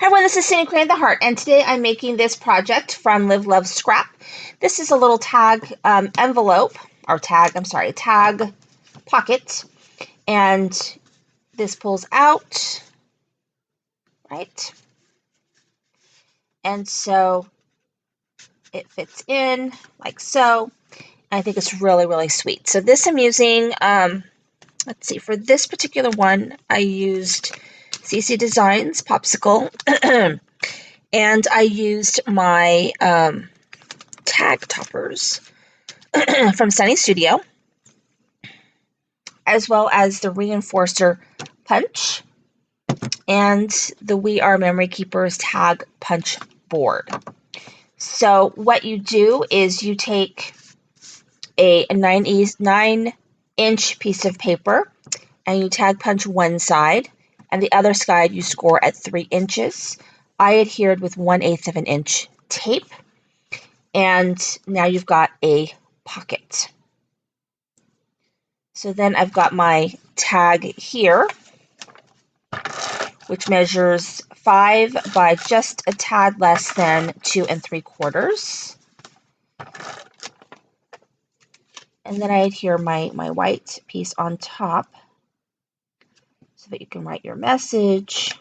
Everyone, this is Cindy Creating the Heart, and today I'm making this project from Livelovescrap. This is a little tag envelope, or tag pocket, and this pulls out, right? And so it fits in like so. I think it's really, really sweet. So this I'm using, let's see, for this particular one, I used CC Designs Popsicle, and I used my tag toppers from Sunny Studio, as well as the reinforcer punch and the We Are Memory Keepers tag punch board. So what you do is you take a 9-inch piece of paper and you tag punch one side, and the other side you score at 3 inches. I adhered with 1/8 of an inch tape, and now you've got a pocket. So then I've got my tag here, which measures 5 by just a tad less than 2 3/4. And then I adhere my white piece on top so that you can write your message.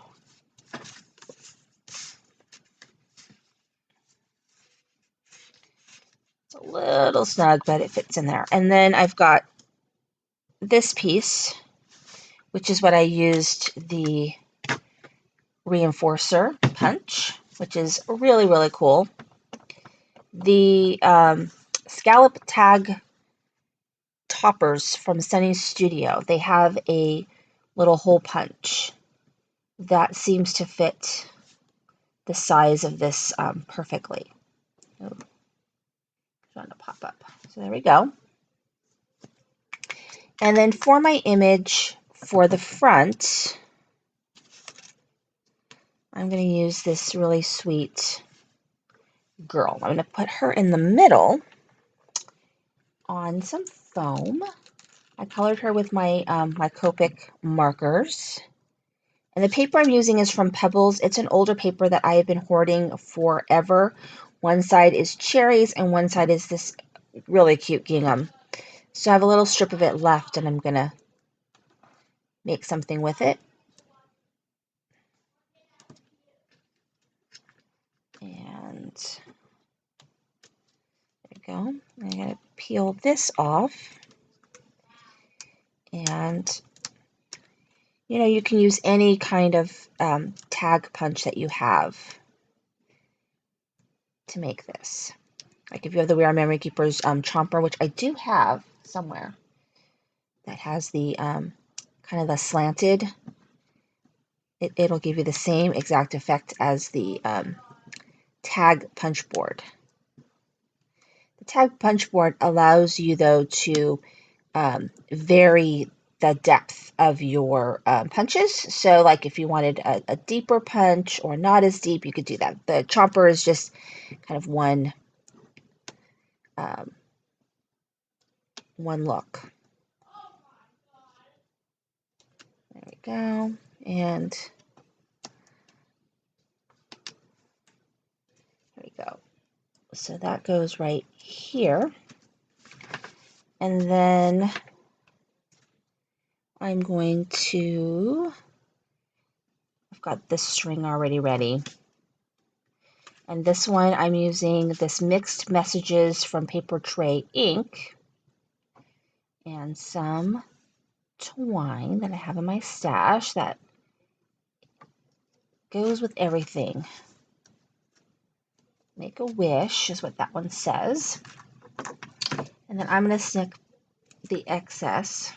It's a little snug, but it fits in there. And then I've got this piece, which is what I used the reinforcer punch, which is really, really cool. The scallop tag toppers from Sunny Studio, they have a little hole punch that seems to fit the size of this perfectly. Oh, trying to pop up. So there we go. And then for my image for the front, I'm going to use this really sweet girl. I'm going to put her in the middle on some foam. I colored her with my my Copic markers. And the paper I'm using is from Pebbles. It's an older paper that I have been hoarding forever. One side is cherries and one side is this really cute gingham. So I have a little strip of it left, and I'm going to make something with it. And there we go. I'm going to peel this off. And, you know, you can use any kind of tag punch that you have to make this. Like if you have the We Are Memory Keepers chomper, which I do have somewhere, that has the kind of the slanted, it'll give you the same exact effect as the tag punch board. The tag punch board allows you, though, to vary the depth of your punches. So like if you wanted a deeper punch or not as deep, you could do that. The chomper is just kind of one look. There we go. And there we go. So that goes right here. And then I'm going to, I've got this string already ready. And this one I'm using this Mixed Messages from Paper Tray ink and some twine that I have in my stash that goes with everything. Make a wish is what that one says. And then I'm going to stick the excess.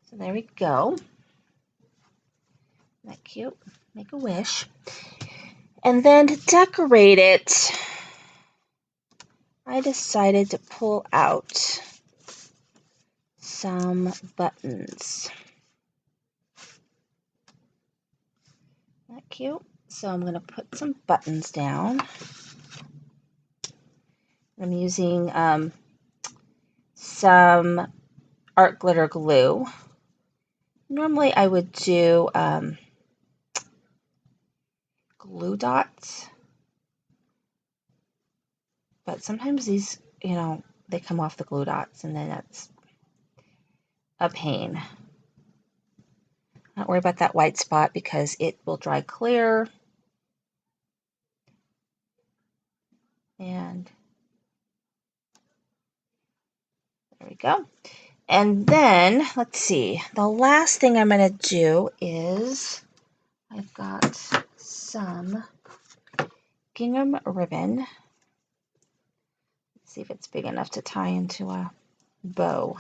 So there we go. Isn't that cute? Make a wish. And then to decorate it, I decided to pull out some buttons. Isn't that cute? So I'm going to put some buttons down. I'm using some art glitter glue. Normally I would do glue dots. But sometimes these, they come off the glue dots, and then that's a pain. Not worry about that white spot because it will dry clear. And there we go. And then, let's see, the last thing I'm going to do is I've got some gingham ribbon. Let's see if it's big enough to tie into a bow.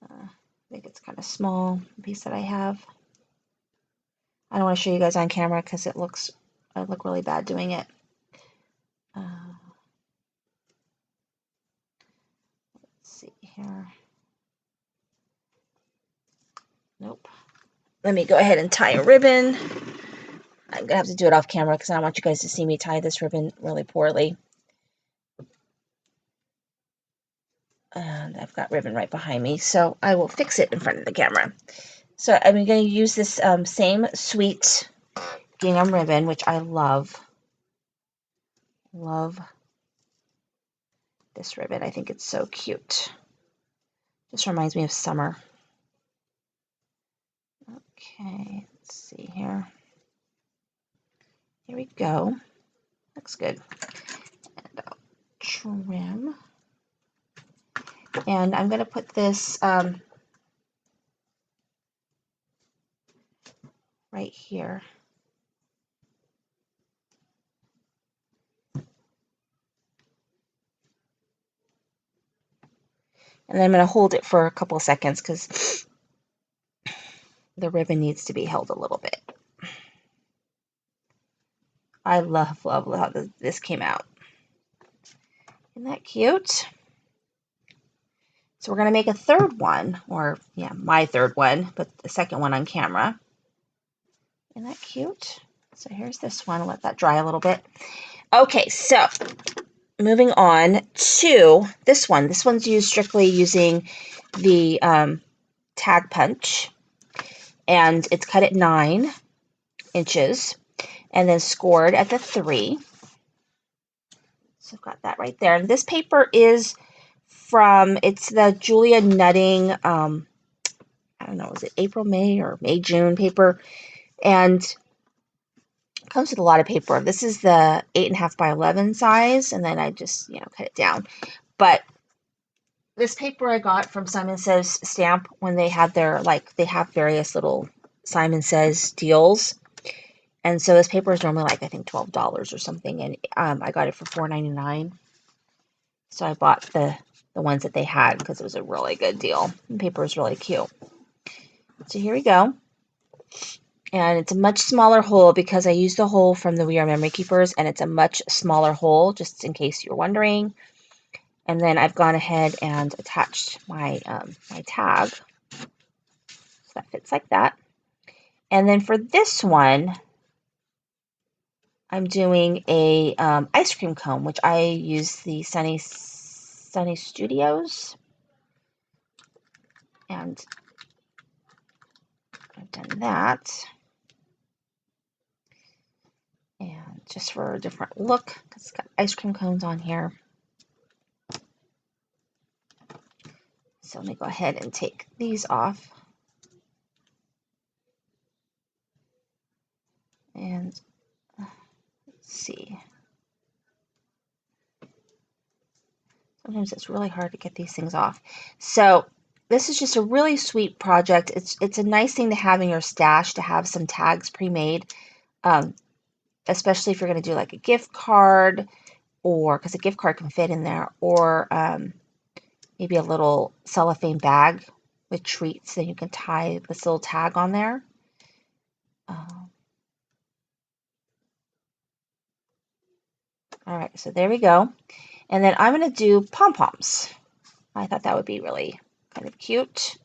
I think it's kind of small, the piece that I have. I don't want to show you guys on camera because I look really bad doing it. Let's see here. Nope. Let me go ahead and tie a ribbon. I'm going to have to do it off camera because I don't want you guys to see me tie this ribbon really poorly. And I've got ribbon right behind me, so I will fix it in front of the camera. So I'm going to use this same sweet gingham ribbon, which I love. Love this ribbon. I think it's so cute. Just reminds me of summer. Okay, let's see here. Here we go. Looks good. And I'll trim. And I'm going to put this right here. And then I'm going to hold it for a couple of seconds because the ribbon needs to be held a little bit. I love how this came out. Isn't that cute? So we're going to make a third one, or yeah, my third one, but the second one on camera. Isn't that cute? So here's this one. I'll let that dry a little bit. Okay, so moving on to this one. This one's used strictly using the tag punch, and it's cut at 9 inches and then scored at the 3. So I've got that right there. And this paper is it's the Julia Nutting, I don't know, is it April, May, or May, June paper? And it comes with a lot of paper. This is the 8.5 by 11 size, and then I just, cut it down. But this paper I got from Simon Says Stamp when they had their, they have various little Simon Says deals. And so this paper is normally I think $12 or something, and I got it for $4.99. So I bought the ones that they had because it was a really good deal. The paper is really cute. So here we go. And it's a much smaller hole because I used the hole from the We Are Memory Keepers, and it's a much smaller hole, just in case you're wondering. And then I've gone ahead and attached my my tag. So that fits like that. And then for this one, I'm doing a ice cream cone, which I use the Sunny Studios. And I've done that. And just for a different look, because it's got ice cream cones on here. So let me go ahead and take these off. And let's see. Sometimes it's really hard to get these things off. So this is just a really sweet project. It's a nice thing to have in your stash, to have some tags pre-made, especially if you're going to do a gift card, or because a gift card can fit in there, or maybe a little cellophane bag with treats, then you can tie this little tag on there. All right, so there we go. And then I'm going to do pom-poms. I thought that would be really kind of cute.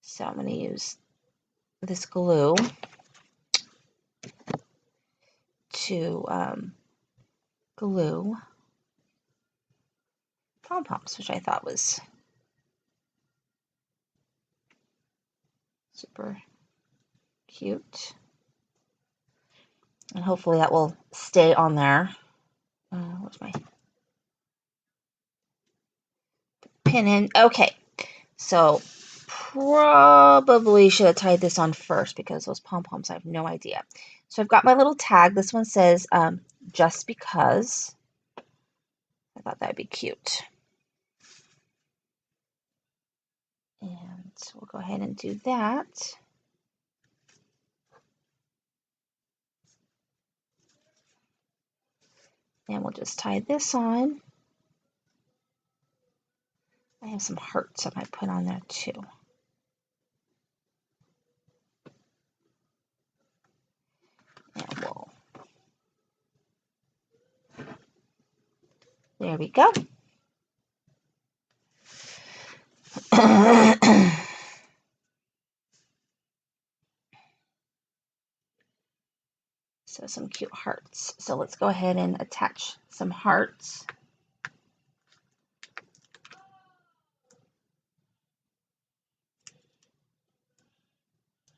So I'm going to use this glue to glue pom-poms, which I thought was Super cute. And hopefully that will stay on there. Where's my pin in? Okay, so probably should have tied this on first because those pom-poms, I have no idea. So I've got my little tag. This one says, just because. I thought that would be cute. And we'll go ahead and do that. And we'll just tie this on. I have some hearts I might put on there too. And we'll, there we go. So some cute hearts. So let's go ahead and attach some hearts.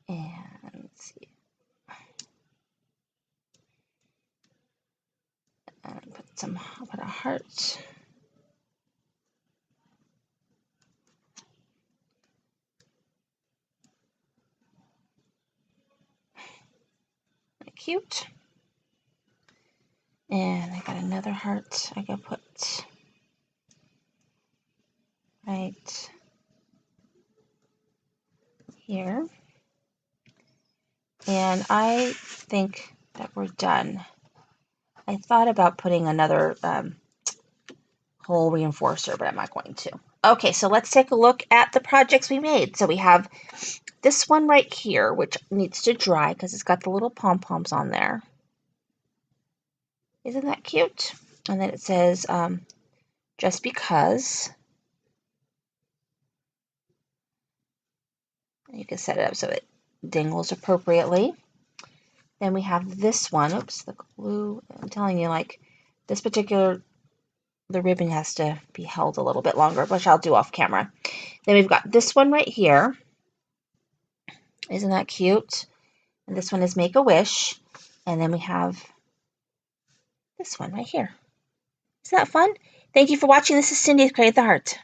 And let's see. And put a heart. Cute. And I got another heart I can put right here. And I think that we're done. I thought about putting another hole reinforcer, but I'm not going to. Okay, so let's take a look at the projects we made. So we have this one right here, which needs to dry because it's got the little pom-poms on there. Isn't that cute? And then it says, just because. You can set it up so it dangles appropriately. Then we have this one. Oops, the glue. I'm telling you, like, this particular, the ribbon has to be held a little bit longer, which I'll do off camera. Then we've got this one right here. Isn't that cute? And this one is Make-A-Wish. And then we have this one right here. Isn't that fun? Thank you for watching. This is Cindy with Create the Heart.